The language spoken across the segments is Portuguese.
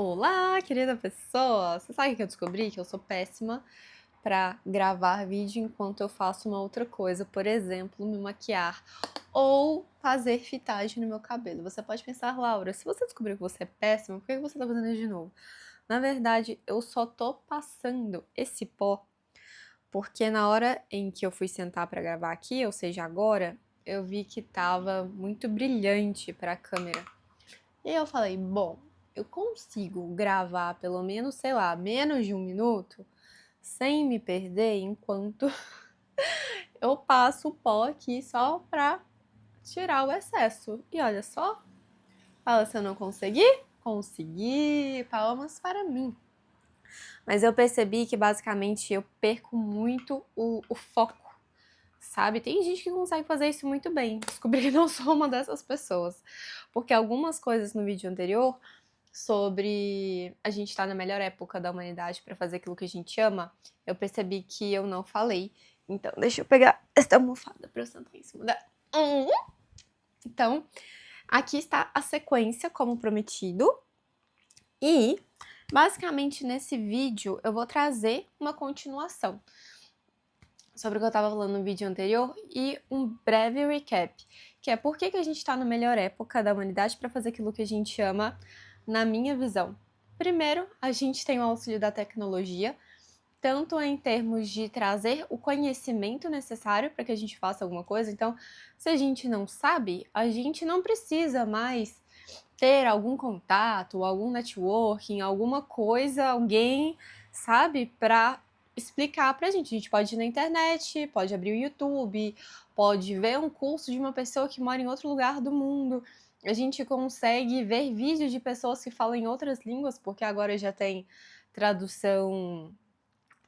Olá, querida pessoa! Você sabe que eu descobri que eu sou péssima pra gravar vídeo enquanto eu faço uma outra coisa, por exemplo, me maquiar ou fazer fitagem no meu cabelo. Você pode pensar, Laura, se você descobriu que você é péssima, por que você tá fazendo isso de novo? Na verdade, eu só tô passando esse pó porque na hora em que eu fui sentar pra gravar aqui, ou seja, agora, eu vi que tava muito brilhante pra câmera. E aí eu falei, bom, eu consigo gravar pelo menos, sei lá, menos de 1 minuto sem me perder enquanto eu passo o pó aqui só pra tirar o excesso. E olha só, fala se eu não consegui. Consegui, palmas para mim. Mas eu percebi que basicamente eu perco muito o foco, sabe? Tem gente que consegue fazer isso muito bem. Descobri que não sou uma dessas pessoas. Porque algumas coisas no vídeo anterior sobre a gente estar na melhor época da humanidade para fazer aquilo que a gente ama, eu percebi que eu não falei. Então, deixa eu pegar essa almofada pra eu sentar em cima da... Então, aqui está a sequência, como prometido. E, basicamente, nesse vídeo, eu vou trazer uma continuação sobre o que eu estava falando no vídeo anterior e um breve recap, que é por que a gente está na melhor época da humanidade para fazer aquilo que a gente ama, na minha visão. Primeiro, a gente tem o auxílio da tecnologia, tanto em termos de trazer o conhecimento necessário para que a gente faça alguma coisa. Então, se a gente não sabe, a gente não precisa mais ter algum contato, algum networking, alguma coisa, alguém, sabe, para explicar pra gente. A gente pode ir na internet, pode abrir o YouTube, pode ver um curso de uma pessoa que mora em outro lugar do mundo. A gente consegue ver vídeos de pessoas que falam em outras línguas, porque agora já tem tradução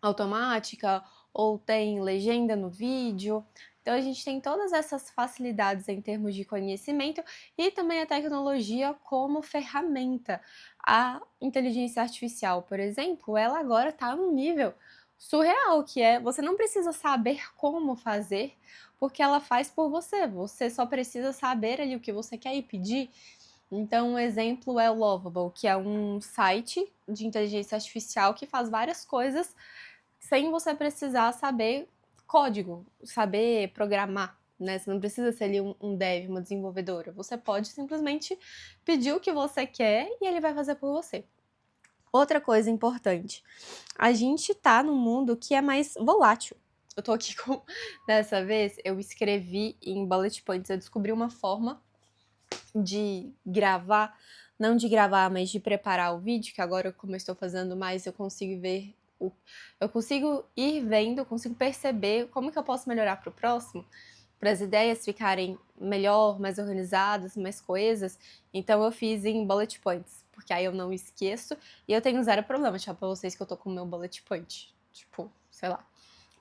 automática ou tem legenda no vídeo. Então a gente tem todas essas facilidades em termos de conhecimento e também a tecnologia como ferramenta. A inteligência artificial, por exemplo, ela agora está num nível surreal, que é você não precisa saber como fazer, porque ela faz por você. Você só precisa saber ali o que você quer e pedir. Então, um exemplo é o Lovable, que é um site de inteligência artificial que faz várias coisas sem você precisar saber código, saber programar, né? Você não precisa ser ali um dev, uma desenvolvedora. Você pode simplesmente pedir o que você quer e ele vai fazer por você. Outra coisa importante, a gente tá num mundo que é mais volátil. Eu tô aqui com... Dessa vez, eu escrevi em bullet points, eu descobri uma forma de gravar, não de gravar, mas de preparar o vídeo, que agora como eu estou fazendo mais, eu consigo ver, eu consigo ir vendo, eu consigo perceber como que eu posso melhorar para o próximo, para as ideias ficarem melhor, mais organizadas, mais coesas. Então eu fiz em bullet points, porque aí eu não esqueço e eu tenho zero problema de falar pra vocês que eu tô com o meu bullet point, tipo, sei lá.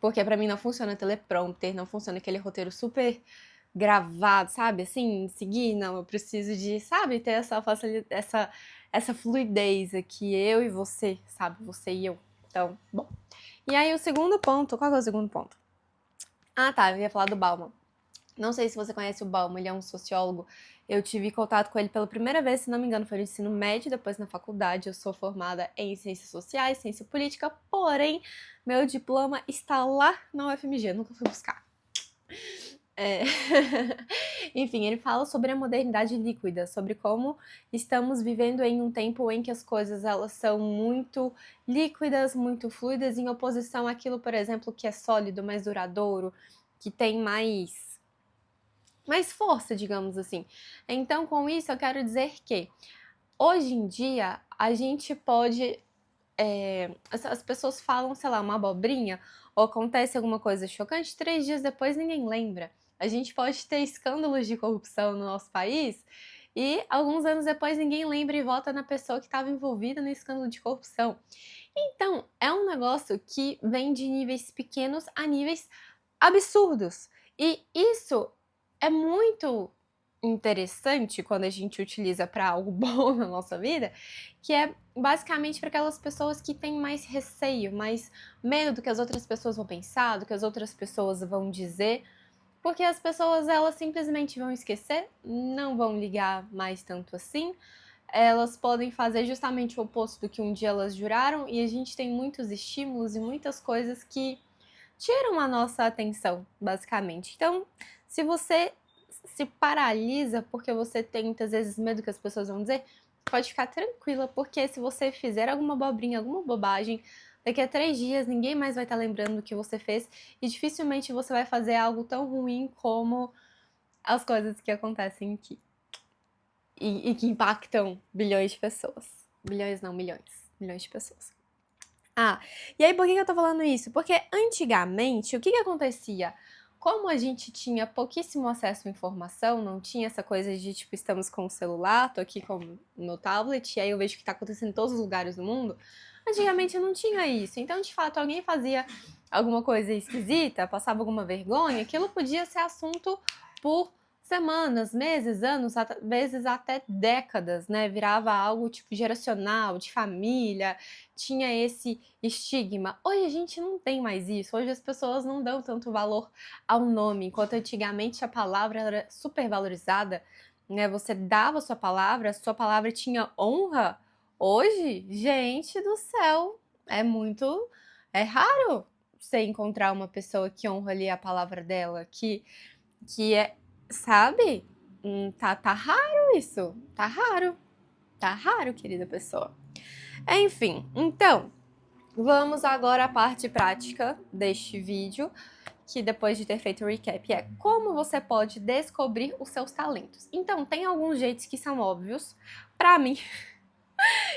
Porque pra mim não funciona teleprompter, não funciona aquele roteiro super gravado, sabe? Assim, seguir, não, eu preciso de, sabe, ter essa facilidade, essa fluidez aqui, eu e você, sabe? Você e eu. Então, bom. E aí o segundo ponto, qual que é o segundo ponto? Ah, tá, eu ia falar do Bauman. Não sei se você conhece o Bauman, ele é um sociólogo. Eu tive contato com ele pela primeira vez, se não me engano, foi no ensino médio, depois na faculdade. Eu sou formada em ciências sociais, ciência política, porém, meu diploma está lá na UFMG, nunca fui buscar. É. Enfim, ele fala sobre a modernidade líquida, sobre como estamos vivendo em um tempo em que as coisas elas são muito líquidas, muito fluidas, em oposição àquilo, por exemplo, que é sólido, mais duradouro, que tem mais força, digamos assim. Então, com isso, eu quero dizer que hoje em dia a gente pode. As pessoas falam, sei lá, uma abobrinha, ou acontece alguma coisa chocante, 3 dias depois ninguém lembra. A gente pode ter escândalos de corrupção no nosso país e alguns anos depois ninguém lembra e vota na pessoa que estava envolvida no escândalo de corrupção. Então, é um negócio que vem de níveis pequenos a níveis absurdos. E isso é muito interessante quando a gente utiliza para algo bom na nossa vida, que é basicamente para aquelas pessoas que têm mais receio, mais medo do que as outras pessoas vão pensar, do que as outras pessoas vão dizer, porque as pessoas elas simplesmente vão esquecer, não vão ligar mais tanto assim, elas podem fazer justamente o oposto do que um dia elas juraram, e a gente tem muitos estímulos e muitas coisas que tiram a nossa atenção, basicamente. Então, se você se paralisa porque você tem muitas vezes medo que as pessoas vão dizer, pode ficar tranquila, porque se você fizer alguma abobrinha, alguma bobagem, daqui a 3 dias ninguém mais vai estar lembrando do que você fez e dificilmente você vai fazer algo tão ruim como as coisas que acontecem aqui. E que impactam bilhões de pessoas. Bilhões não, milhões. Milhões de pessoas. E aí por que eu tô falando isso? Porque antigamente, o que acontecia? Como a gente tinha pouquíssimo acesso à informação, não tinha essa coisa de, tipo, estamos com o celular, tô aqui com o meu tablet, e aí eu vejo que tá acontecendo em todos os lugares do mundo. Antigamente não tinha isso. Então, de fato, alguém fazia alguma coisa esquisita, passava alguma vergonha, aquilo podia ser assunto por semanas, meses, anos, às vezes até décadas, né? Virava algo tipo geracional, de família, tinha esse estigma. Hoje a gente não tem mais isso. Hoje as pessoas não dão tanto valor ao nome, enquanto antigamente a palavra era super valorizada, né? Você dava a sua palavra tinha honra. Hoje, gente do céu, é raro você encontrar uma pessoa que honra ali a palavra dela, que é, sabe? Tá raro isso. Tá raro. Tá raro, querida pessoa. Enfim, então, vamos agora à parte prática deste vídeo, que depois de ter feito o recap é como você pode descobrir os seus talentos. Então, tem alguns jeitos que são óbvios pra mim,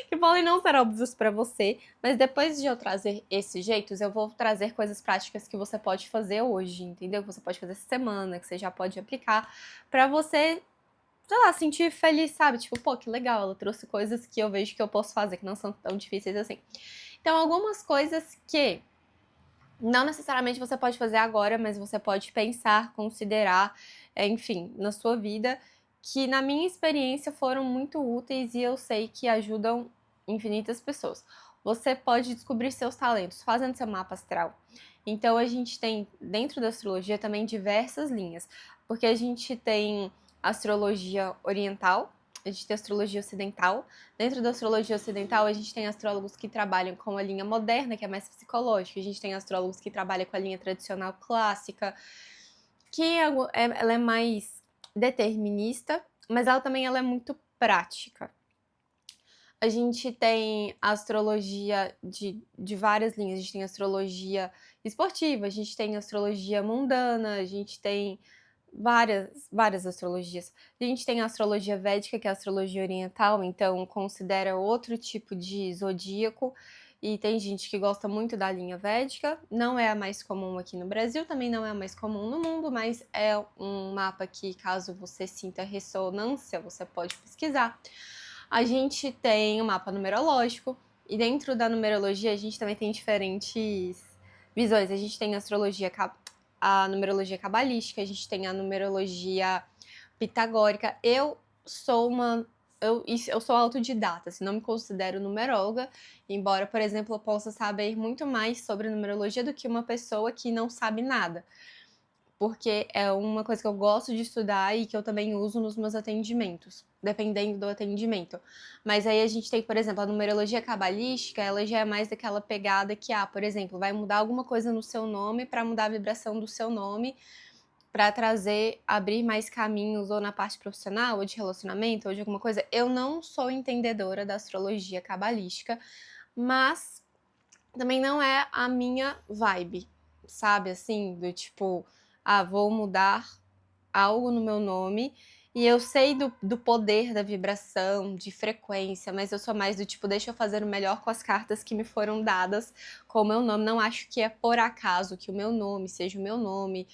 que podem não ser óbvios pra você, mas depois de eu trazer esses jeitos, eu vou trazer coisas práticas que você pode fazer hoje, entendeu? Que você pode fazer essa semana, que você já pode aplicar pra você, sei lá, sentir feliz, sabe? Tipo, pô, que legal, ela trouxe coisas que eu vejo que eu posso fazer, que não são tão difíceis assim. Então, algumas coisas que não necessariamente você pode fazer agora, mas você pode pensar, considerar, enfim, na sua vida, que na minha experiência foram muito úteis e eu sei que ajudam infinitas pessoas. Você pode descobrir seus talentos fazendo seu mapa astral. Então a gente tem dentro da astrologia também diversas linhas, porque a gente tem astrologia oriental, a gente tem astrologia ocidental. Dentro da astrologia ocidental, a gente tem astrólogos que trabalham com a linha moderna, que é mais psicológica. A gente tem astrólogos que trabalham com a linha tradicional clássica, que ela é mais determinista, mas ela é muito prática. A gente tem astrologia de várias linhas. A gente tem astrologia esportiva, a gente tem astrologia mundana, a gente tem várias astrologias. A gente tem a astrologia védica, que é a astrologia oriental, então considera outro tipo de zodíaco, e tem gente que gosta muito da linha védica. Não é a mais comum aqui no Brasil, também não é a mais comum no mundo, mas é um mapa que, caso você sinta ressonância, você pode pesquisar. A gente tem o mapa numerológico, e dentro da numerologia a gente também tem diferentes visões. A gente tem a numerologia cabalística, a gente tem a numerologia pitagórica. Eu sou autodidata, assim, não me considero numeróloga, embora, por exemplo, eu possa saber muito mais sobre numerologia do que uma pessoa que não sabe nada, porque é uma coisa que eu gosto de estudar e que eu também uso nos meus atendimentos, dependendo do atendimento. Mas aí a gente tem, por exemplo, a numerologia cabalística, ela já é mais daquela pegada que, por exemplo, vai mudar alguma coisa no seu nome para mudar a vibração do seu nome, para abrir mais caminhos ou na parte profissional, ou de relacionamento, ou de alguma coisa. Eu não sou entendedora da astrologia cabalística, mas também não é a minha vibe, sabe? Assim, do tipo, vou mudar algo no meu nome, e eu sei do poder da vibração, de frequência, mas eu sou mais do tipo, deixa eu fazer o melhor com as cartas que me foram dadas com o meu nome. Não acho que é por acaso que o meu nome seja o meu nome.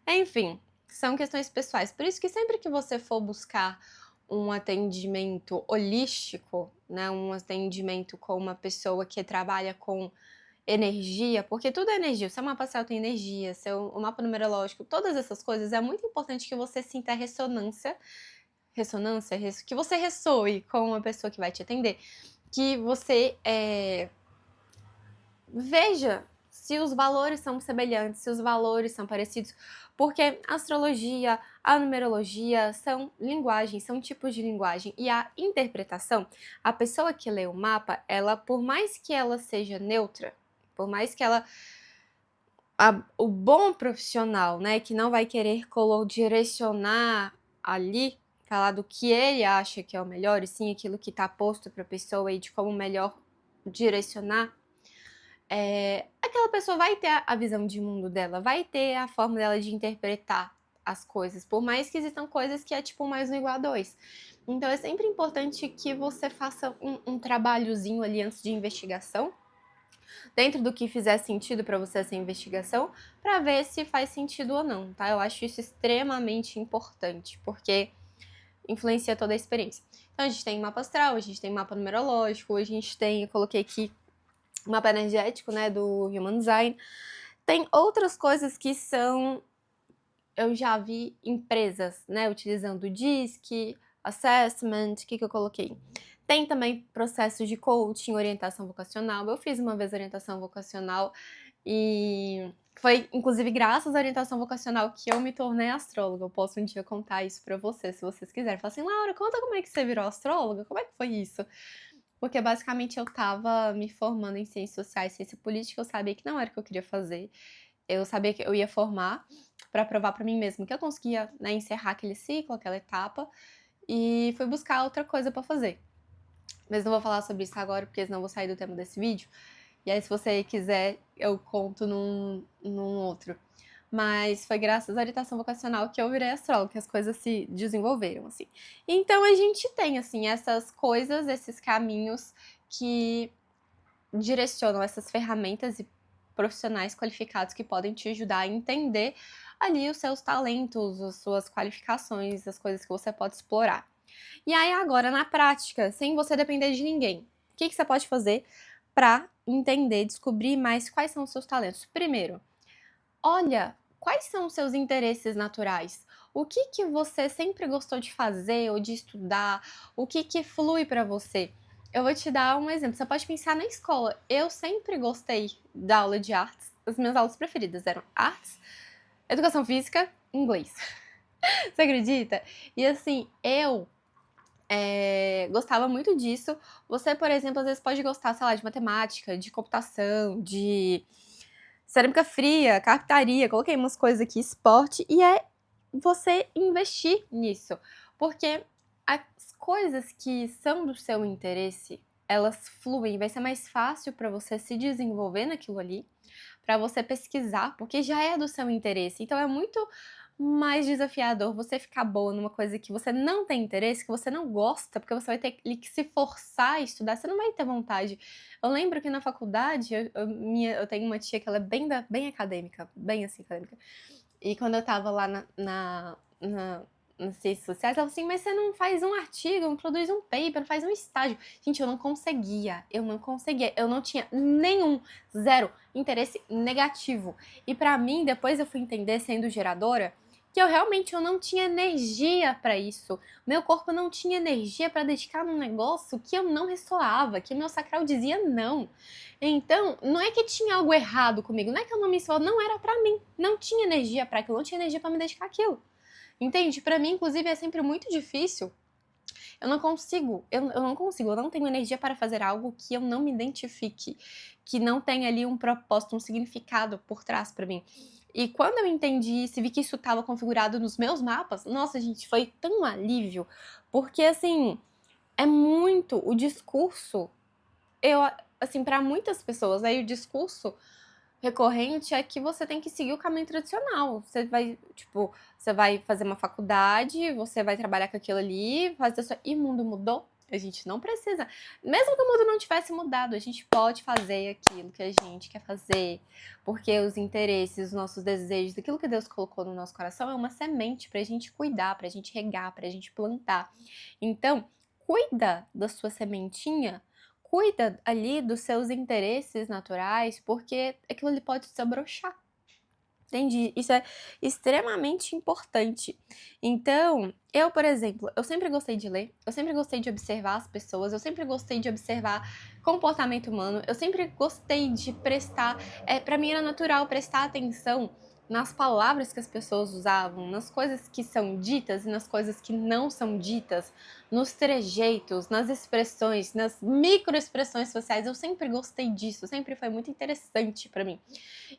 Enfim, são questões pessoais. Por isso que sempre que você for buscar um atendimento holístico, né, um atendimento com uma pessoa que trabalha com energia, porque tudo é energia, o seu mapa astral tem energia, o mapa numerológico, todas essas coisas, é muito importante que você sinta ressonância, que você ressoe com uma pessoa que vai te atender, que você veja se os valores são semelhantes, se os valores são parecidos, Porque a astrologia, a numerologia são linguagens, são tipos de linguagem. E a interpretação, a pessoa que lê o mapa, ela, por mais que ela seja neutra, por mais que ela... o bom profissional, né, que não vai querer direcionar ali, falar do que ele acha que é o melhor, e sim aquilo que está posto para a pessoa e de como melhor direcionar, aquela pessoa vai ter a visão de mundo dela, vai ter a forma dela de interpretar as coisas, por mais que existam coisas que é tipo 1+1 = 2. Então é sempre importante que você faça um trabalhozinho ali antes de investigação, dentro do que fizer sentido para você essa investigação, para ver se faz sentido ou não, tá? Eu acho isso extremamente importante, porque influencia toda a experiência. Então a gente tem mapa astral, a gente tem mapa numerológico, a gente tem, eu coloquei aqui, mapa energético, né, do Human Design. Tem outras coisas que são... eu já vi empresas, né, utilizando o DISC, Assessment, o que eu coloquei? Tem também processos de coaching, orientação vocacional. Eu fiz uma vez orientação vocacional e foi, inclusive, graças à orientação vocacional que eu me tornei astróloga. Eu posso um dia contar isso pra vocês, se vocês quiserem. Falar assim, Laura, conta como é que você virou astróloga, como é que foi isso? Porque, basicamente, eu tava me formando em ciências sociais, ciência política, eu sabia que não era o que eu queria fazer. Eu sabia que eu ia formar para provar para mim mesma que eu conseguia, né, encerrar aquele ciclo, aquela etapa, e fui buscar outra coisa para fazer. Mas não vou falar sobre isso agora, porque senão eu vou sair do tema desse vídeo. E aí, se você quiser, eu conto num outro. Mas foi graças à orientação vocacional que eu virei astróloga, que as coisas se desenvolveram, assim. Então, a gente tem, assim, essas coisas, esses caminhos que direcionam essas ferramentas e profissionais qualificados que podem te ajudar a entender ali os seus talentos, as suas qualificações, as coisas que você pode explorar. E aí agora, na prática, sem você depender de ninguém, o que você pode fazer para entender, descobrir mais quais são os seus talentos? Primeiro, olha quais são os seus interesses naturais. O que você sempre gostou de fazer ou de estudar? O que flui para você? Eu vou te dar um exemplo. Você pode pensar na escola. Eu sempre gostei da aula de artes. As minhas aulas preferidas eram artes, educação física, inglês. Você acredita? E assim, eu gostava muito disso. Você, por exemplo, às vezes pode gostar, sei lá, de matemática, de computação, de cerâmica fria, carpintaria, coloquei umas coisas aqui, esporte, e é você investir nisso. Porque as coisas que são do seu interesse, elas fluem, vai ser mais fácil para você se desenvolver naquilo ali, para você pesquisar, porque já é do seu interesse. Então é muito mais desafiador você ficar boa numa coisa que você não tem interesse, que você não gosta, porque você vai ter que se forçar a estudar, você não vai ter vontade. Eu lembro que na faculdade, eu tenho uma tia que ela é bem acadêmica, bem assim, acadêmica. E quando eu tava lá nas ciências sociais, ela falou assim, mas você não faz um artigo, não produz um paper, não faz um estágio. Gente, eu não conseguia, eu não tinha nenhum, zero, interesse negativo. E pra mim, depois eu fui entender, sendo geradora, que eu não tinha energia para isso. Meu corpo não tinha energia para dedicar num negócio que eu não ressoava, que o meu sacral dizia não. Então, não é que tinha algo errado comigo, não é que eu não me soava, não era para mim. Não tinha energia para aquilo, não tinha energia para me dedicar àquilo. Entende? Para mim, inclusive, é sempre muito difícil. Eu não tenho energia para fazer algo que eu não me identifique, que não tenha ali um propósito, um significado por trás para mim. E quando eu entendi isso e vi que isso estava configurado nos meus mapas, nossa, gente, foi tão alívio, porque, assim, é muito o discurso, assim, para muitas pessoas, aí o discurso recorrente é que você tem que seguir o caminho tradicional. Você vai fazer uma faculdade, você vai trabalhar com aquilo ali, e o mundo mudou. A gente não precisa. Mesmo que o mundo não tivesse mudado, a gente pode fazer aquilo que a gente quer fazer. Porque os interesses, os nossos desejos, aquilo que Deus colocou no nosso coração é uma semente pra gente cuidar, pra gente regar, pra gente plantar. Então, cuida da sua sementinha, cuida ali dos seus interesses naturais, porque aquilo ali pode se abrochar. Entendi. Isso é extremamente importante. Então, eu, por exemplo, eu sempre gostei de ler, eu sempre gostei de observar as pessoas, eu sempre gostei de observar comportamento humano, eu sempre gostei de prestar... Pra mim era natural prestar atenção nas palavras que as pessoas usavam, nas coisas que são ditas e nas coisas que não são ditas, nos trejeitos, nas expressões, nas microexpressões sociais. Eu sempre gostei disso, sempre foi muito interessante para mim.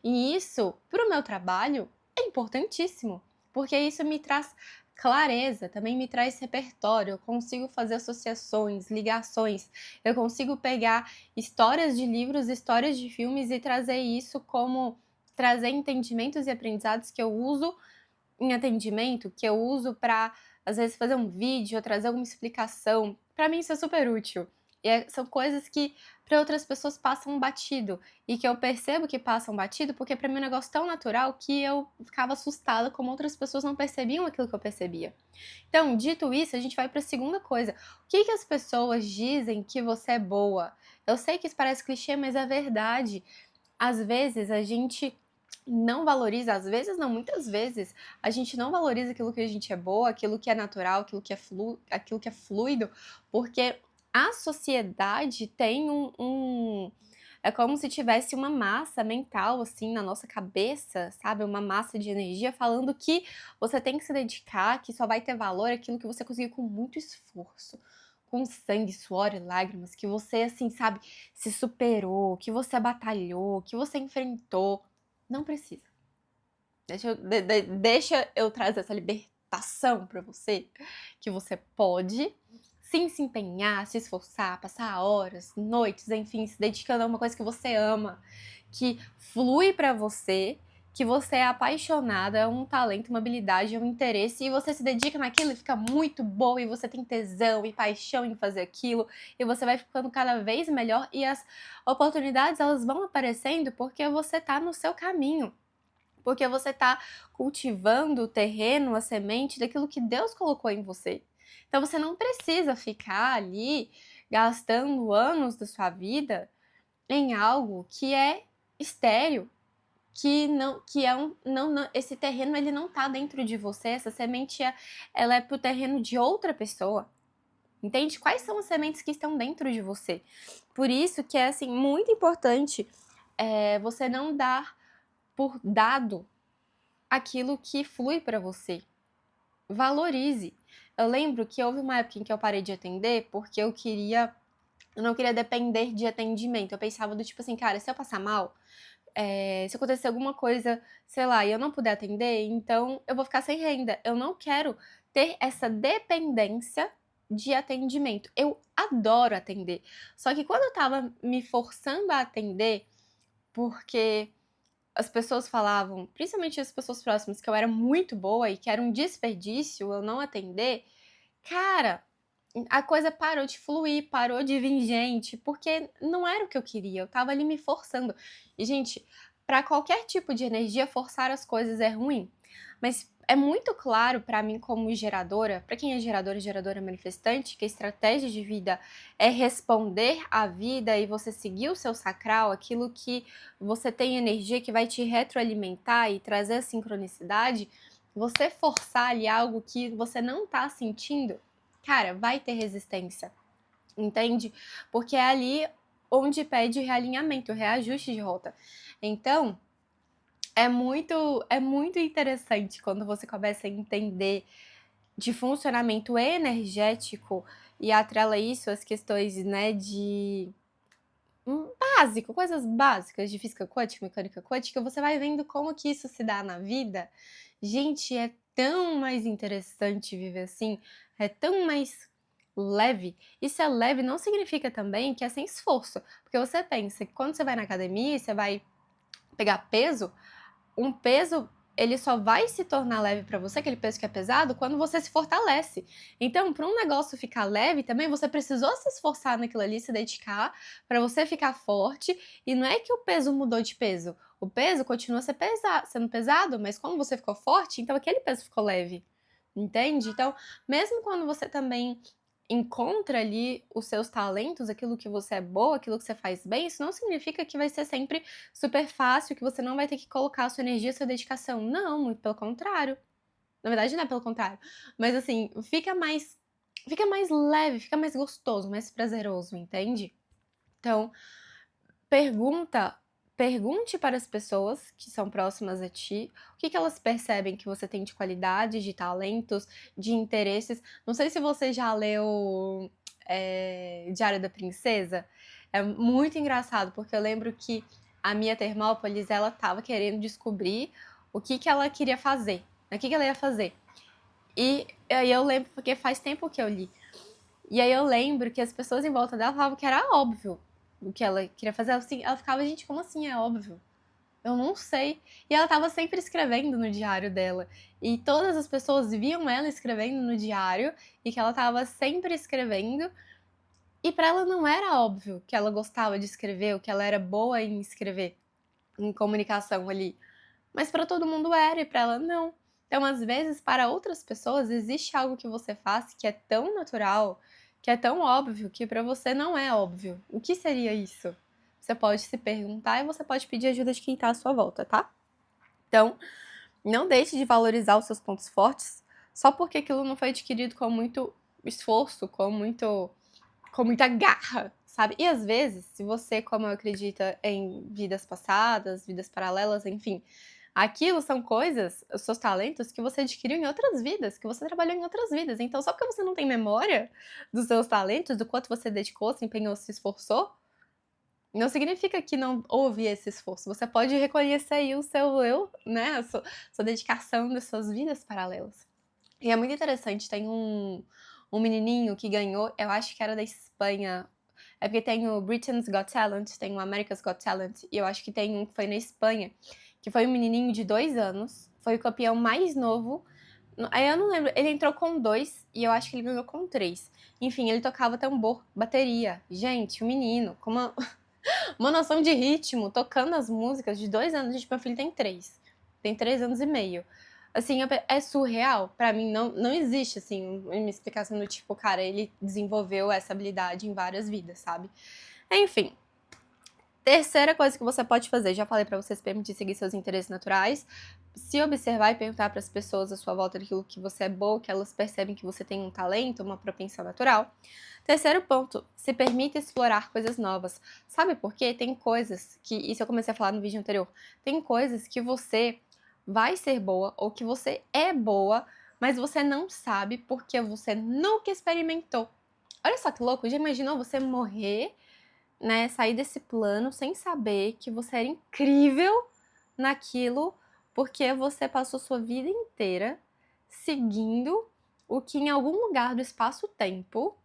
E isso, para o meu trabalho, é importantíssimo, porque isso me traz clareza, também me traz repertório, eu consigo fazer associações, ligações, eu consigo pegar histórias de livros, histórias de filmes e trazer isso como trazer entendimentos e aprendizados que eu uso em atendimento, que eu uso para às vezes fazer um vídeo, ou trazer alguma explicação. Para mim isso é super útil. E são coisas que para outras pessoas passam batido e que eu percebo que passam batido porque para mim é um negócio tão natural que eu ficava assustada como outras pessoas não percebiam aquilo que eu percebia. Então, dito isso, a gente vai para a segunda coisa. O que as pessoas dizem que você é boa? Eu sei que isso parece clichê, mas é verdade. Às vezes a gente não valoriza, às vezes não, muitas vezes, a gente não valoriza aquilo que a gente é boa, aquilo que é natural, aquilo que é fluido, porque a sociedade tem é como se tivesse uma massa mental, assim, na nossa cabeça, sabe? Uma massa de energia falando que você tem que se dedicar, que só vai ter valor aquilo que você conseguiu com muito esforço, com sangue, suor e lágrimas, que você, assim, sabe, se superou, que você batalhou, que você enfrentou. Não precisa. Deixa eu trazer essa libertação pra você, que você pode sim se empenhar, se esforçar, passar horas, noites, enfim, se dedicando a uma coisa que você ama, que flui pra você, que você é apaixonada, é um talento, uma habilidade, é um interesse, e você se dedica naquilo e fica muito boa, e você tem tesão e paixão em fazer aquilo, e você vai ficando cada vez melhor, e as oportunidades, elas vão aparecendo porque você tá no seu caminho. Porque você está cultivando o terreno, a semente daquilo que Deus colocou em você. Então você não precisa ficar ali gastando anos da sua vida em algo que é estéril, que é esse terreno ele não está dentro de você, essa semente ela é pro terreno de outra pessoa. Entende? Quais são as sementes que estão dentro de você? Por isso que é assim muito importante você não dar por dado aquilo que flui para você. Valorize. Eu lembro que houve uma época em que eu parei de atender porque eu não queria depender de atendimento. Eu pensava do tipo assim, cara, se eu passar mal, se acontecer alguma coisa, sei lá, e eu não puder atender, então eu vou ficar sem renda. Eu não quero ter essa dependência de atendimento. Eu adoro atender. Só que quando eu tava me forçando a atender, porque as pessoas falavam, principalmente as pessoas próximas, que eu era muito boa e que era um desperdício eu não atender, cara, a coisa parou de fluir, parou de vir gente, porque não era o que eu queria, eu tava ali me forçando. E, gente, pra qualquer tipo de energia, forçar as coisas é ruim. Mas é muito claro pra mim como geradora, pra quem é geradora e geradora manifestante, que a estratégia de vida é responder à vida e você seguir o seu sacral, aquilo que você tem energia que vai te retroalimentar e trazer a sincronicidade, você forçar ali algo que você não tá sentindo, cara, vai ter resistência, entende? Porque é ali onde pede realinhamento, reajuste de rota. Então, é muito interessante quando você começa a entender de funcionamento energético e atrela isso às questões, né, de básico, coisas básicas de física quântica, mecânica quântica, você vai vendo como que isso se dá na vida. Gente, é tão mais interessante viver assim, é tão mais leve. E se é leve não significa também que é sem esforço, porque você pensa que quando você vai na academia, você vai pegar peso, um peso ele só vai se tornar leve para você, aquele peso que é pesado, quando você se fortalece. Então, para um negócio ficar leve também, você precisou se esforçar naquilo ali, se dedicar para você ficar forte. E não é que o peso mudou de peso. O peso continua sendo pesado, mas como você ficou forte, então aquele peso ficou leve. Entende? Então, mesmo quando você também encontra ali os seus talentos, aquilo que você é boa, aquilo que você faz bem, isso não significa que vai ser sempre super fácil, que você não vai ter que colocar a sua energia, a sua dedicação. Não, muito pelo contrário. Na verdade, não é pelo contrário. Mas assim, fica mais leve, fica mais gostoso, mais prazeroso, entende? Então, pergunta pergunte para as pessoas que são próximas a ti o que elas percebem que você tem de qualidades, de talentos, de interesses. Não sei se você já leu Diário da Princesa. É muito engraçado, porque eu lembro que a Mia Thermópolis, ela tava querendo descobrir o que ela queria fazer, o que ela ia fazer. E aí eu lembro, porque faz tempo que eu li. E aí eu lembro que as pessoas em volta dela falavam que era óbvio o que ela queria fazer. Assim, ela ficava, gente, como assim é óbvio? Eu não sei. E ela tava sempre escrevendo no diário dela. E todas as pessoas viam ela escrevendo no diário e que ela tava sempre escrevendo. E pra ela não era óbvio que ela gostava de escrever, ou que ela era boa em escrever, em comunicação ali. Mas pra todo mundo era e pra ela não. Então, às vezes, para outras pessoas, existe algo que você faz que é tão natural, que é tão óbvio, que pra você não é óbvio. O que seria isso? Você pode se perguntar e você pode pedir ajuda de quem tá à sua volta, tá? Então, não deixe de valorizar os seus pontos fortes só porque aquilo não foi adquirido com muito esforço, com muita garra, sabe? E às vezes, se você, como eu acredito em vidas passadas, vidas paralelas, enfim, aquilo são coisas, os seus talentos, que você adquiriu em outras vidas, que você trabalhou em outras vidas. Então, só porque você não tem memória dos seus talentos, do quanto você dedicou, se empenhou, se esforçou, não significa que não houve esse esforço. Você pode reconhecer aí o seu eu, né? A sua dedicação das suas vidas paralelas. E é muito interessante, tem um menininho que ganhou, eu acho que era da Espanha. É porque tem o Britain's Got Talent, tem o America's Got Talent, e eu acho que tem um que foi na Espanha, que foi um menininho de 2 anos, foi o campeão mais novo. Aí eu não lembro, ele entrou com 2 e eu acho que ele ganhou com 3. Enfim, ele tocava tambor, bateria. Gente, o menino, com uma noção de ritmo, tocando as músicas de 2 anos. Gente, meu filho tem 3. Tem 3 anos e meio. Assim, é surreal. Pra mim, não existe, assim, uma explicação do tipo, cara, ele desenvolveu essa habilidade em várias vidas, sabe? Enfim. Terceira coisa que você pode fazer, já falei pra você se permitir seguir seus interesses naturais, se observar e perguntar para as pessoas à sua volta daquilo que você é boa, que elas percebem que você tem um talento, uma propensão natural. Terceiro ponto, se permita explorar coisas novas. Sabe por quê? Tem coisas que, isso eu comecei a falar no vídeo anterior, tem coisas que você vai ser boa ou que você é boa, mas você não sabe porque você nunca experimentou. Olha só que louco, já imaginou você morrer, né, sair desse plano sem saber que você era incrível naquilo, porque você passou sua vida inteira seguindo o que em algum lugar do espaço-tempo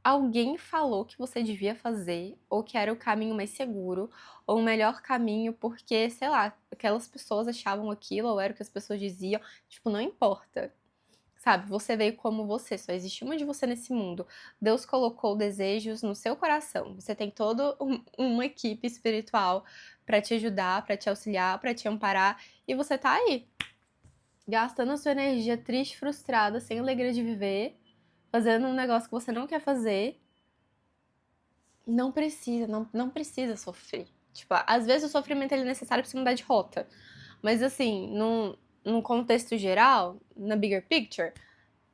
alguém falou que você devia fazer, ou que era o caminho mais seguro, ou o melhor caminho, porque, sei lá, aquelas pessoas achavam aquilo, ou era o que as pessoas diziam. Tipo, não importa. Sabe, você veio como você, só existe uma de você nesse mundo. Deus colocou desejos no seu coração. Você tem toda uma equipe espiritual pra te ajudar, pra te auxiliar, pra te amparar, e você tá aí, gastando a sua energia triste, frustrada, sem alegria de viver, fazendo um negócio que você não quer fazer. Não precisa, não precisa sofrer. Tipo, às vezes o sofrimento ele é necessário pra você mudar de rota. Mas assim, num contexto geral, na bigger picture,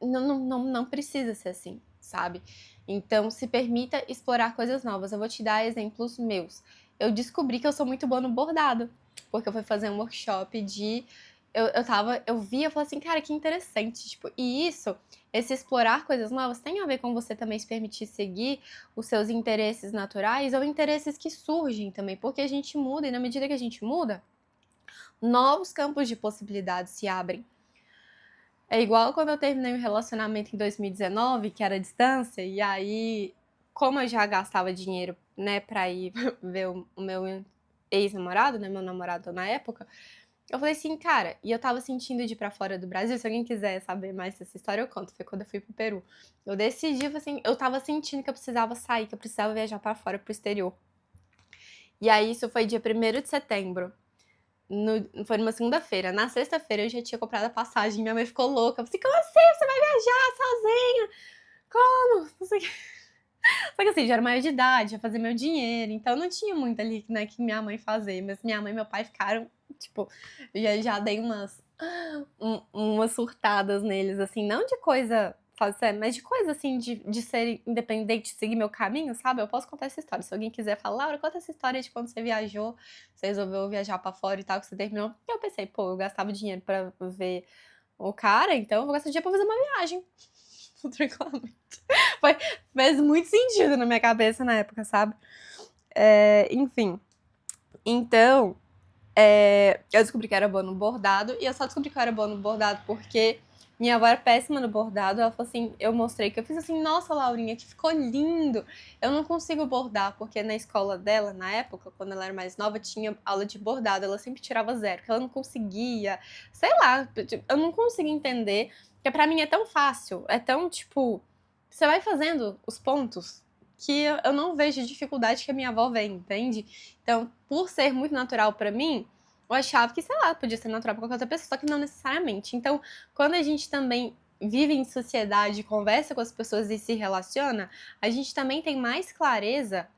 não precisa ser assim, sabe? Então, se permita explorar coisas novas. Eu vou te dar exemplos meus. Eu descobri que eu sou muito boa no bordado, porque eu fui fazer um workshop de... Eu via, eu falei assim, cara, que interessante, tipo, e isso, esse explorar coisas novas tem a ver com você também se permitir seguir os seus interesses naturais ou interesses que surgem também, porque a gente muda e na medida que a gente muda, novos campos de possibilidades se abrem. É igual quando eu terminei um relacionamento em 2019, que era à distância, e aí, como eu já gastava dinheiro, né, pra ir ver o meu ex-namorado, né, meu namorado na época, eu falei assim, cara, e eu tava sentindo de ir pra fora do Brasil, se alguém quiser saber mais dessa história, eu conto, foi quando eu fui pro Peru. Eu decidi, assim, eu tava sentindo que eu precisava sair, que eu precisava viajar pra fora, pro exterior. E aí, isso foi dia 1º de setembro. Foi numa segunda-feira. Na sexta-feira eu já tinha comprado a passagem. Minha mãe ficou louca. Eu falei, como assim? Você vai viajar sozinha? Como? Não sei o quê. Só que assim, já era maior de idade, ia fazer meu dinheiro. Então não tinha muito ali, né, que minha mãe fazer. Mas minha mãe e meu pai ficaram, tipo, já dei umas surtadas neles, assim. Não de coisa, fazer, mas de coisa assim, de ser independente, seguir meu caminho, sabe? Eu posso contar essa história. Se alguém quiser falar, Laura, conta essa história de quando você viajou, você resolveu viajar pra fora e tal, que você terminou. E eu pensei, pô, eu gastava dinheiro pra ver o cara, então eu vou gastar dinheiro pra fazer uma viagem. Tranquilamente. Fez muito sentido na minha cabeça na época, sabe? Enfim. Então, eu descobri que era boa no bordado, e eu só descobri que eu era boa no bordado porque minha avó era péssima no bordado. Ela falou assim, eu mostrei que eu fiz assim, nossa, Laurinha, que ficou lindo. Eu não consigo bordar, porque na escola dela, na época, quando ela era mais nova, tinha aula de bordado, ela sempre tirava 0, porque ela não conseguia, sei lá, eu não consigo entender, porque pra mim é tão fácil, é tão, tipo, você vai fazendo os pontos que eu não vejo dificuldade que a minha avó vê, entende? Então, por ser muito natural pra mim, eu achava que, sei lá, podia ser natural pra qualquer outra pessoa, só que não necessariamente. Então, quando a gente também vive em sociedade, conversa com as pessoas e se relaciona, a gente também tem mais clareza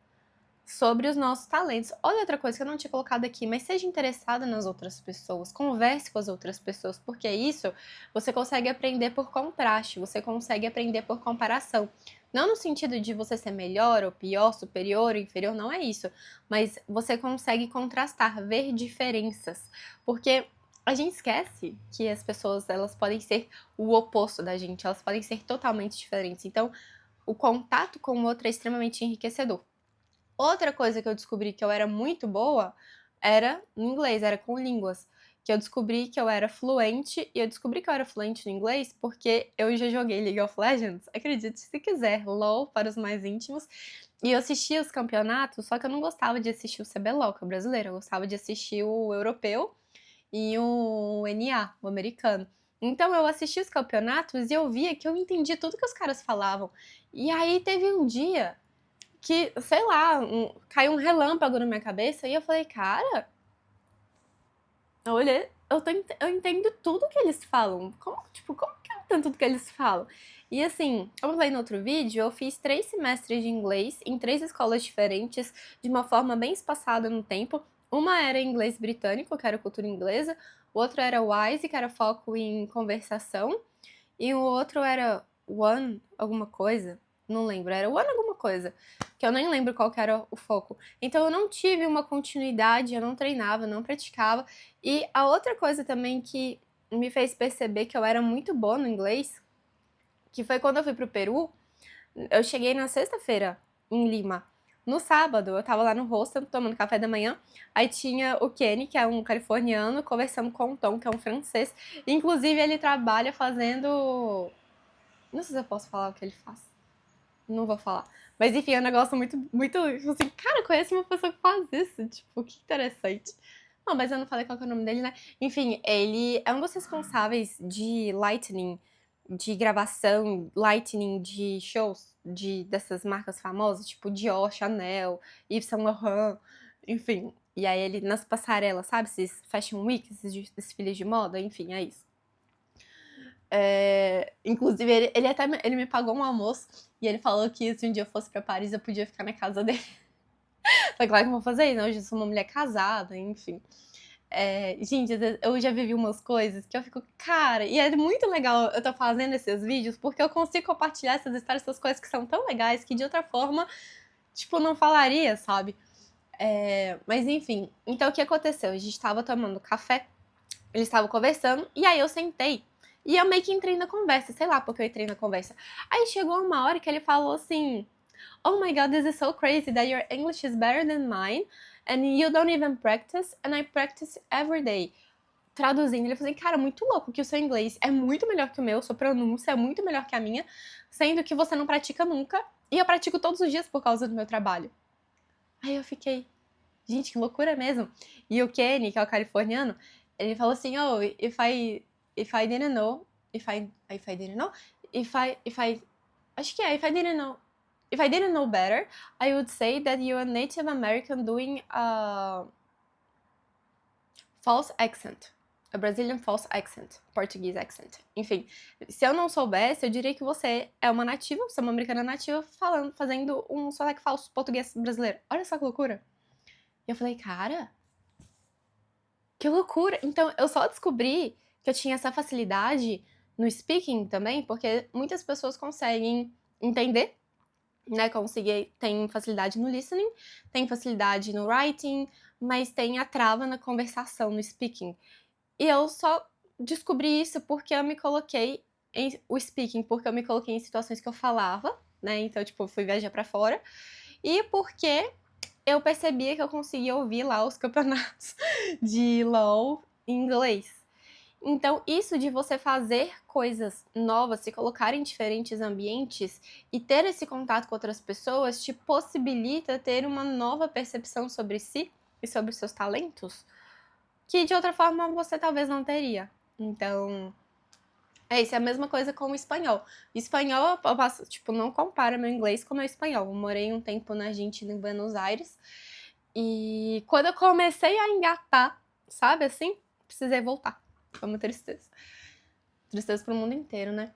sobre os nossos talentos. Olha outra coisa que eu não tinha colocado aqui, mas seja interessada nas outras pessoas, converse com as outras pessoas, porque isso você consegue aprender por contraste, você consegue aprender por comparação. Não no sentido de você ser melhor ou pior, superior ou inferior, não é isso. Mas você consegue contrastar, ver diferenças. Porque a gente esquece que as pessoas, elas podem ser o oposto da gente, elas podem ser totalmente diferentes. Então, o contato com o outro é extremamente enriquecedor. Outra coisa que eu descobri que eu era muito boa era no inglês, era com línguas. Que eu descobri que eu era fluente, e eu descobri que eu era fluente no inglês porque eu já joguei League of Legends, acredite se quiser, LoL para os mais íntimos, e eu assistia os campeonatos, só que eu não gostava de assistir o CBLOL, que é o brasileiro, eu gostava de assistir o europeu e o NA, o americano. Então eu assistia os campeonatos e eu via que eu entendia tudo que os caras falavam. E aí teve um dia que, sei lá, caiu um relâmpago na minha cabeça e eu falei, cara, eu olhei, eu entendo tudo que eles falam. Como que eu entendo tudo que eles falam? E assim, como eu falei no outro vídeo, eu fiz 3 semestres de inglês em 3 escolas diferentes, de uma forma bem espaçada no tempo. Uma era inglês britânico, que era cultura inglesa, o outro era WISE, que era foco em conversação, e o outro era One, alguma coisa, não lembro, era One alguma coisa, que eu nem lembro qual que era o foco. Então eu não tive uma continuidade, eu não treinava, não praticava. E a outra coisa também que me fez perceber que eu era muito boa no inglês, que foi quando eu fui pro Peru. Eu cheguei na sexta-feira em Lima. No sábado, eu tava lá no hostel tomando café da manhã. Aí tinha o Kenny, que é um californiano, conversando com o Tom, que é um francês. Inclusive, ele trabalha fazendo. Não sei se eu posso falar o que ele faz. Não vou falar. Mas enfim, é um negócio muito, muito. Tipo assim, cara, conheço uma pessoa que faz isso. Tipo, que interessante. Não, mas eu não falei qual que é o nome dele, né? Enfim, ele é um dos responsáveis de Lightning, de gravação, Lightning de shows dessas marcas famosas, tipo Dior, Chanel, Yves Saint Laurent, enfim. E aí ele nas passarelas, sabe? Esses Fashion Week, esses desfiles de moda, enfim, é isso. Inclusive, ele me pagou um almoço e ele falou que se um dia eu fosse pra Paris eu podia ficar na casa dele. Foi claro que eu vou fazer isso, né? Hoje eu sou uma mulher casada, enfim. Gente, eu já vivi umas coisas que eu fico, cara, e é muito legal eu tô fazendo esses vídeos porque eu consigo compartilhar essas histórias, essas coisas que são tão legais que de outra forma, tipo, não falaria, sabe? Mas enfim, então o que aconteceu? A gente tava tomando café, eles estavam conversando, e aí eu sentei. E eu meio que entrei na conversa, sei lá porque eu entrei na conversa. Aí chegou uma hora que ele falou assim: Oh my god, this is so crazy that your English is better than mine and you don't even practice and I practice every day. Traduzindo, ele falou assim, cara, muito louco que o seu inglês é muito melhor que o meu, sua pronúncia é muito melhor que a minha, sendo que você não pratica nunca e eu pratico todos os dias por causa do meu trabalho. Aí eu fiquei, gente, que loucura mesmo. E o Kenny, que é o californiano, ele falou assim, oh, if I didn't know, if I didn't know, acho que é, if I didn't know better, I would say that you're a Native American doing a false accent. A Brazilian false accent. Portuguese accent. Enfim, se eu não soubesse, eu diria que você é uma nativa, você é uma americana nativa fazendo um sotaque falso português brasileiro. Olha só que loucura. E eu falei, cara, que loucura. Então, eu só descobri que eu tinha essa facilidade no speaking também, porque muitas pessoas conseguem entender, né, tem facilidade no listening, tem facilidade no writing, mas tem a trava na conversação, no speaking. E eu só descobri isso porque eu me coloquei o speaking, porque eu me coloquei em situações que eu falava, né, então, tipo, eu fui viajar pra fora, e porque eu percebia que eu conseguia ouvir lá os campeonatos de LoL em inglês. Então, isso de você fazer coisas novas, se colocar em diferentes ambientes e ter esse contato com outras pessoas te possibilita ter uma nova percepção sobre si e sobre os seus talentos que de outra forma você talvez não teria. Então, é isso, é a mesma coisa com o espanhol. O espanhol, eu passo, tipo, não compara meu inglês com o meu espanhol. Eu morei um tempo na Argentina, em Buenos Aires, e quando eu comecei a engatar, sabe assim, precisei voltar. Foi uma tristeza. Tristeza pro mundo inteiro, né?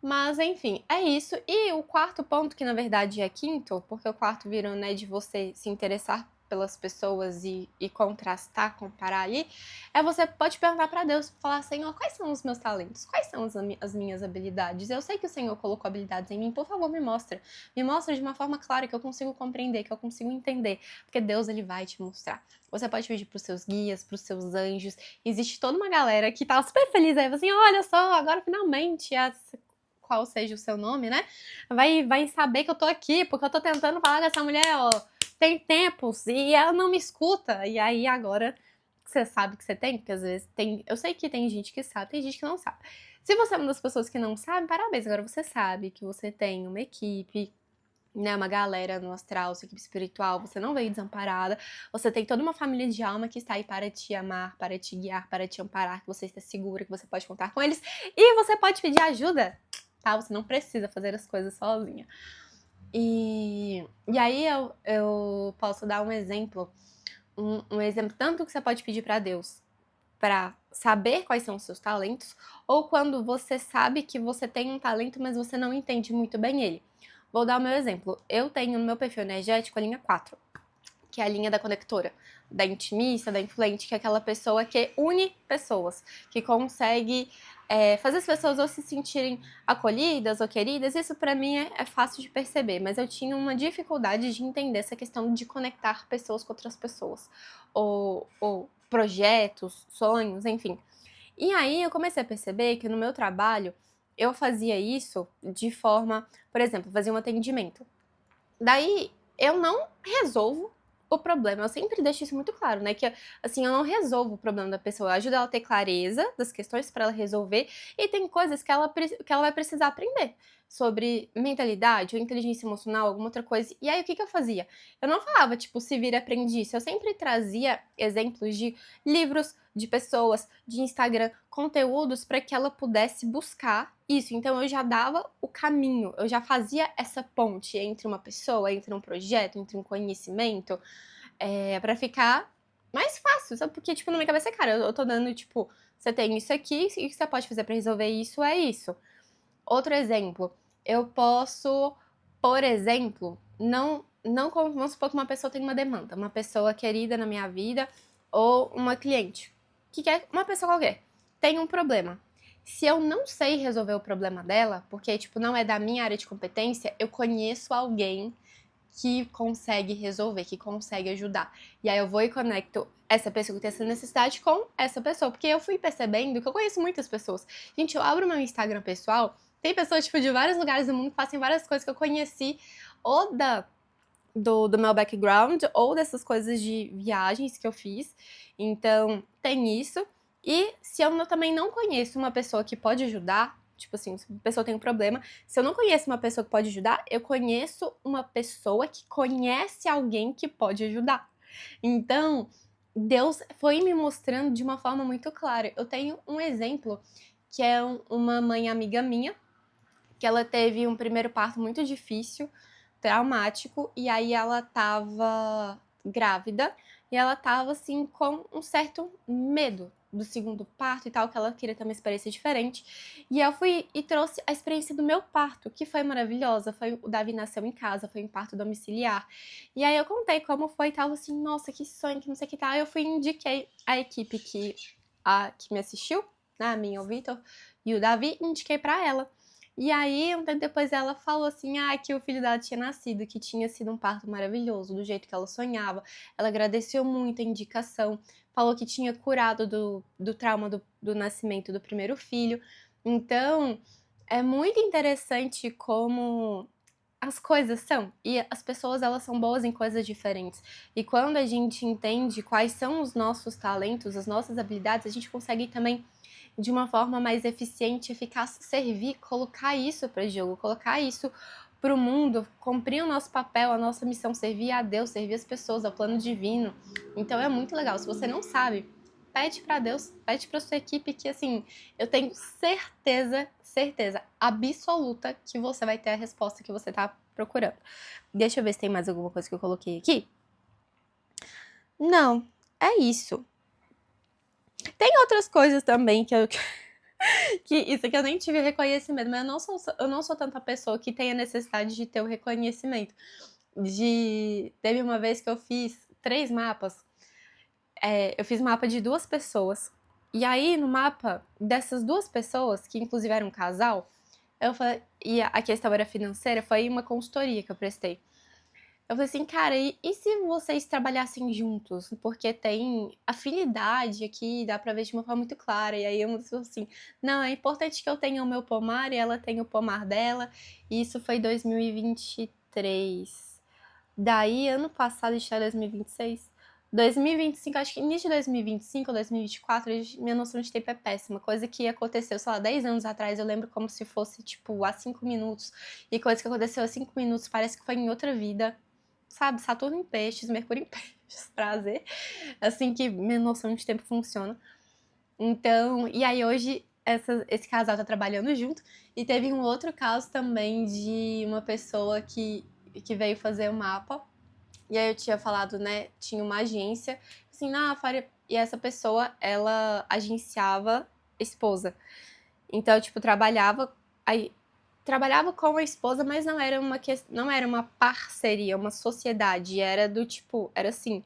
Mas, enfim, é isso. E o quarto ponto, que na verdade é quinto, porque o quarto virou, né, de você se interessar pelas pessoas e contrastar, comparar ali, é você pode perguntar pra Deus, falar, Senhor, quais são os meus talentos? Quais são as minhas habilidades? Eu sei que o Senhor colocou habilidades em mim, por favor, me mostra. Me mostra de uma forma clara que eu consigo compreender, que eu consigo entender, porque Deus, ele vai te mostrar. Você pode pedir pros seus guias, pros seus anjos. Existe toda uma galera que tá super feliz aí, assim, olha só, agora finalmente qual seja o seu nome, né? Vai saber que eu tô aqui, porque eu tô tentando falar com essa mulher, ó, tem tempos, e ela não me escuta. E aí agora você sabe que você tem, porque às vezes tem. Eu sei que tem gente que sabe, tem gente que não sabe. Se você é uma das pessoas que não sabe, parabéns, agora você sabe que você tem uma equipe, né, uma galera no astral, sua equipe espiritual, você não veio desamparada, você tem toda uma família de alma que está aí para te amar, para te guiar, para te amparar, que você está segura, que você pode contar com eles, e você pode pedir ajuda, tá? Você não precisa fazer as coisas sozinha. E aí eu posso dar um exemplo, um exemplo tanto que você pode pedir para Deus, para saber quais são os seus talentos, ou quando você sabe que você tem um talento, mas você não entende muito bem ele. Vou dar o meu exemplo. Eu tenho no meu perfil energético a linha 4, que é a linha da conectora, da intimista, da influente, que é aquela pessoa que une pessoas, que consegue fazer as pessoas ou se sentirem acolhidas ou queridas. Isso pra mim é fácil de perceber, mas eu tinha uma dificuldade de entender essa questão de conectar pessoas com outras pessoas, ou projetos, sonhos, enfim. E aí eu comecei a perceber que no meu trabalho eu fazia isso de forma, por exemplo, fazia um atendimento. Daí eu não resolvo o problema. Eu sempre deixo isso muito claro, né? Que assim, eu não resolvo o problema da pessoa. Eu ajudo ela a ter clareza das questões para ela resolver. E tem coisas que ela vai precisar aprender sobre mentalidade ou inteligência emocional, alguma outra coisa. E aí o que eu fazia? Eu não falava, tipo, se vira aprendiz. Eu sempre trazia exemplos de livros, de pessoas, de Instagram, conteúdos para que ela pudesse buscar isso. Então eu já dava o caminho, eu já fazia essa ponte entre uma pessoa, entre um projeto, entre um conhecimento, para ficar mais fácil, sabe? Porque, tipo, na minha cabeça, cara, eu tô dando, tipo, você tem isso aqui, e o que você pode fazer para resolver isso é isso. Outro exemplo, eu posso, por exemplo, vamos supor que uma pessoa tem uma demanda, uma pessoa querida na minha vida, ou uma cliente, que quer, uma pessoa qualquer, tem um problema. Se eu não sei resolver o problema dela, porque, tipo, não é da minha área de competência, eu conheço alguém que consegue resolver, que consegue ajudar. E aí eu vou e conecto essa pessoa que tem essa necessidade com essa pessoa, porque eu fui percebendo que eu conheço muitas pessoas. Gente, eu abro meu Instagram pessoal, tem pessoas, tipo, de vários lugares do mundo que fazem várias coisas que eu conheci, ou do meu background, ou dessas coisas de viagens que eu fiz. Então, tem isso. E se eu também não conheço uma pessoa que pode ajudar, tipo assim, se a pessoa tem um problema, se eu não conheço uma pessoa que pode ajudar, eu conheço uma pessoa que conhece alguém que pode ajudar. Então, Deus foi me mostrando de uma forma muito clara. Eu tenho um exemplo que é uma mãe amiga minha, que ela teve um primeiro parto muito difícil, traumático, e aí ela tava grávida, e ela tava, assim, com um certo medo do segundo parto e tal, que ela queria ter uma experiência diferente. E eu fui e trouxe a experiência do meu parto, que foi maravilhosa. O Davi nasceu em casa, foi um parto domiciliar. E aí eu contei como foi e tal, assim, nossa, que sonho, que não sei o que tal. Eu fui e indiquei a equipe que me assistiu, né, a minha, o Vitor, e o Davi, indiquei pra ela. E aí, um tempo depois, ela falou assim, que o filho dela tinha nascido, que tinha sido um parto maravilhoso, do jeito que ela sonhava. Ela agradeceu muito a indicação, falou que tinha curado do trauma do nascimento do primeiro filho. Então, é muito interessante como as coisas são. E as pessoas, elas são boas em coisas diferentes. E quando a gente entende quais são os nossos talentos, as nossas habilidades, a gente consegue também, de uma forma mais eficiente, eficaz, servir, colocar isso para jogo, colocar isso para o mundo, cumprir o nosso papel, a nossa missão, servir a Deus, servir as pessoas, ao plano divino. Então é muito legal. Se você não sabe, pede para Deus, pede para sua equipe que, assim, eu tenho certeza absoluta que você vai ter a resposta que você tá procurando. Deixa eu ver se tem mais alguma coisa que eu coloquei aqui. Não, é isso. Tem outras coisas também que isso aqui eu nem tive reconhecimento, mas eu não sou tanta pessoa que tenha necessidade de ter o reconhecimento. Teve uma vez que eu fiz 3 mapas. Eu fiz mapa de 2 pessoas. E aí, no mapa dessas 2 pessoas, que inclusive era um casal, eu falei, e a questão era financeira, foi uma consultoria que eu prestei. Eu falei assim, cara, e se vocês trabalhassem juntos? Porque tem afinidade aqui, dá pra ver de uma forma muito clara. E aí eu disse assim, não, é importante que eu tenha o meu pomar e ela tenha o pomar dela. E isso foi 2023. Daí, ano passado, a gente tá em 2026. 2025, acho que início de 2025 ou 2024, minha noção de tempo é péssima. Coisa que aconteceu, sei lá, 10 anos atrás, eu lembro como se fosse, tipo, há 5 minutos. E coisa que aconteceu há 5 minutos, parece que foi em outra vida. Sabe, Saturno em peixes, Mercúrio em peixes, prazer. Assim que minha noção de tempo funciona. Então, e aí hoje esse casal tá trabalhando junto. E teve um outro caso também de uma pessoa que veio fazer o mapa. E aí eu tinha falado, né, tinha uma agência, assim, e essa pessoa, ela agenciava esposa. Então, tipo, trabalhava com a esposa, mas não era uma parceria, uma sociedade, era do tipo, era assim.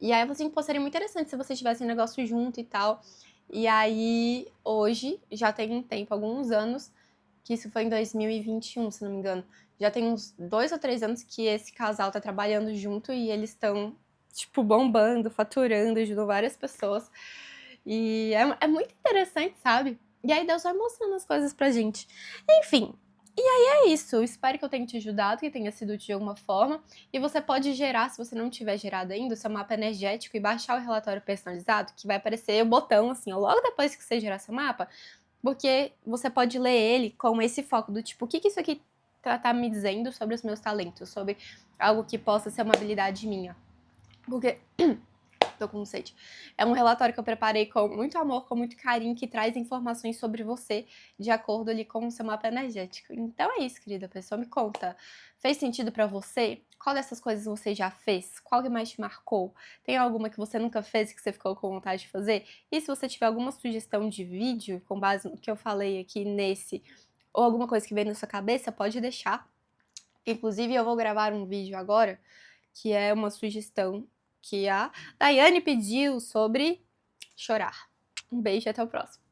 E aí eu falei assim, pô, seria muito interessante se vocês tivessem um negócio junto e tal. E aí, hoje, já tem um tempo, alguns anos, que isso foi em 2021, se não me engano. Já tem uns 2 ou 3 anos que esse casal tá trabalhando junto e eles estão, tipo, bombando, faturando, ajudando várias pessoas. E é muito interessante, sabe? E aí Deus vai mostrando as coisas pra gente. Enfim, e aí é isso. Espero que eu tenha te ajudado, que tenha sido útil de alguma forma. E você pode gerar, se você não tiver gerado ainda, o seu mapa energético e baixar o relatório personalizado, que vai aparecer o botão, assim, logo depois que você gerar seu mapa, porque você pode ler ele com esse foco do tipo, o que isso aqui tá me dizendo sobre os meus talentos, sobre algo que possa ser uma habilidade minha. Porque tô com sede. É um relatório que eu preparei com muito amor, com muito carinho, que traz informações sobre você de acordo ali com o seu mapa energético. Então é isso, querida pessoa, me conta. Fez sentido pra você? Qual dessas coisas você já fez? Qual que mais te marcou? Tem alguma que você nunca fez e que você ficou com vontade de fazer? E se você tiver alguma sugestão de vídeo com base no que eu falei aqui nesse, ou alguma coisa que veio na sua cabeça, pode deixar. Inclusive, eu vou gravar um vídeo agora, que é uma sugestão que a Daiane pediu sobre chorar. Um beijo e até o próximo.